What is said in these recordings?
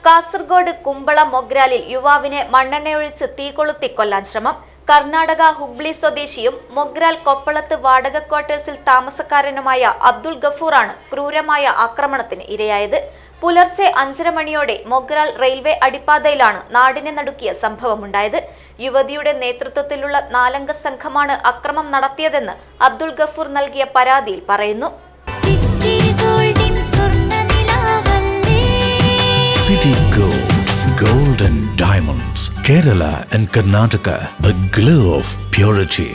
കാസർഗോഡ് കുമ്പള മൊഗ്രാലിൽ യുവാവിനെ മണ്ണെണ്ണയൊഴിച്ച് തീകൊളുത്തി കൊല്ലാൻ ശ്രമം. കർണാടക ഹുബ്ലി സ്വദേശിയും മൊഗ്രാൽ കൊപ്പളത്ത് വാടക ക്വാർട്ടേഴ്സിൽ താമസക്കാരനുമായ അബ്ദുൾ ഗഫൂറാണ് ക്രൂരമായ ആക്രമണത്തിന് ഇരയായത്. പുലർച്ചെ 5:30 മണിയോടെ മൊഗ്രാൽ റെയിൽവേ അടിപ്പാതയിലാണ് നാടിനെ നടുക്കിയ സംഭവമുണ്ടായത്. യുവതിയുടെ നേതൃത്വത്തിലുള്ള 4-അംഗ സംഘമാണ് അക്രമം നടത്തിയതെന്ന് അബ്ദുൾ ഗഫൂർ നൽകിയ പരാതിയിൽ പറയുന്നു. City Gold and Diamonds, Kerala and Karnataka, the glow of purity.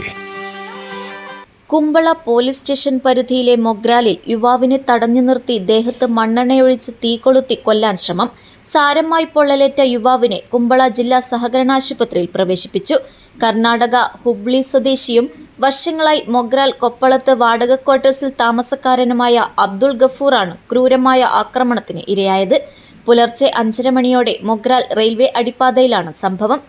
Kumbla police station പരിധിയിലെ മൊഗ്രാലിൽ യുവാവിനെ തടഞ്ഞു നിർത്തി ദേഹത്ത് മണ്ണെണ്ണയൊഴിച്ച് തീകൊളുത്തി കൊല്ലാൻ ശ്രമം. സാരമായി പൊള്ളലേറ്റ യുവാവിനെ കുമ്പള ജില്ലാ സഹകരണ ആശുപത്രിയിൽ പ്രവേശിപ്പിച്ചു. കർണാടക ഹുബ്ലി സ്വദേശിയും വർഷങ്ങളായി മൊഗ്രാൽ കൊപ്പളത്ത് വാടക ക്വാർട്ടേഴ്സിൽ താമസക്കാരനുമായ അബ്ദുൾ ഗഫൂറാണ് ക്രൂരമായ ആക്രമണത്തിന് ഇരയായത്. പുലർച്ചെ 5:30 മണിയോടെ മൊഗ്രാൽ റെയിൽവേ അടിപ്പാതയിലാണ് സംഭവം.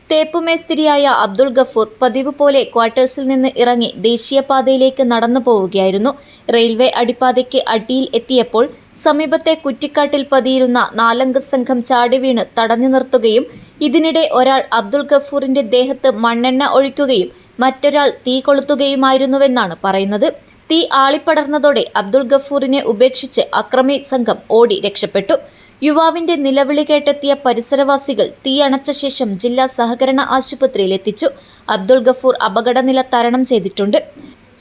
തേപ്പുമേസ്തിരിയായ അബ്ദുൾ ഗഫൂർ പതിവ് പോലെ ക്വാർട്ടേഴ്സിൽ നിന്ന് ഇറങ്ങി ദേശീയപാതയിലേക്ക് നടന്നു പോവുകയായിരുന്നു. റെയിൽവേ അടിപ്പാതയ്ക്ക് അടിയിൽ എത്തിയപ്പോൾ സമീപത്തെ കുറ്റിക്കാട്ടിൽ പതിയിരുന്ന 4-അംഗ സംഘം ചാടി വീണ് തടഞ്ഞു നിർത്തുകയും ഇതിനിടെ ഒരാൾ അബ്ദുൾ ഗഫൂറിന്റെ ദേഹത്ത് മണ്ണെണ്ണ ഒഴിക്കുകയും മറ്റൊരാൾ തീ കൊളുത്തുകയുമായിരുന്നുവെന്നാണ് പറയുന്നത്. തീ ആളിപ്പടർന്നതോടെ അബ്ദുൾ ഗഫൂറിനെ ഉപേക്ഷിച്ച് അക്രമി സംഘം ഓടി രക്ഷപ്പെട്ടു. യുവാവിന്റെ നിലവിളി കേട്ടെത്തിയ പരിസരവാസികൾ തീ അണച്ച ശേഷം ജില്ലാ സഹകരണ ആശുപത്രിയിൽ എത്തിച്ചു. അബ്ദുൾ ഗഫൂർ അപകടനില തരണം ചെയ്തിട്ടുണ്ട്.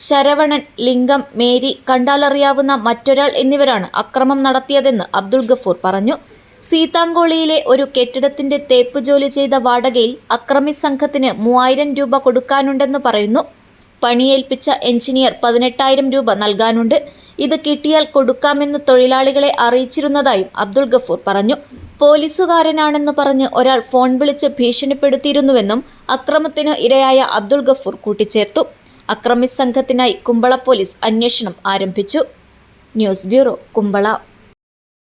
ശരവണൻ, ലിംഗം, മേരി, കണ്ടാലറിയാവുന്ന മറ്റൊരാൾ എന്നിവരാണ് അക്രമം നടത്തിയതെന്ന് അബ്ദുൾ ഗഫൂർ പറഞ്ഞു. സീതാങ്കോളിയിലെ ഒരു കെട്ടിടത്തിന്റെ തേപ്പ് ജോലി ചെയ്ത വാടകയിൽ അക്രമി സംഘത്തിന് 3000 രൂപ കൊടുക്കാനുണ്ടെന്ന് പറയുന്നു. പണിയേൽപ്പിച്ച എഞ്ചിനീയർ 18,000 രൂപ നൽകാനുണ്ട്. ഇത് കിട്ടിയാൽ കൊടുക്കാമെന്ന് തൊഴിലാളികളെ അറിയിച്ചിരുന്നതായും അബ്ദുൾ ഗഫൂർ പറഞ്ഞു. പോലീസുകാരനാണെന്ന് പറഞ്ഞ് ഒരാൾ ഫോൺ വിളിച്ച് ഭീഷണിപ്പെടുത്തിയിരുന്നുവെന്നും അക്രമത്തിനു ഇരയായ അബ്ദുൾ ഗഫൂർ കൂട്ടിച്ചേർത്തു. അക്രമി സംഘത്തിനായി കുമ്പള പോലീസ് അന്വേഷണം ആരംഭിച്ചു. News bureau, Kumbla.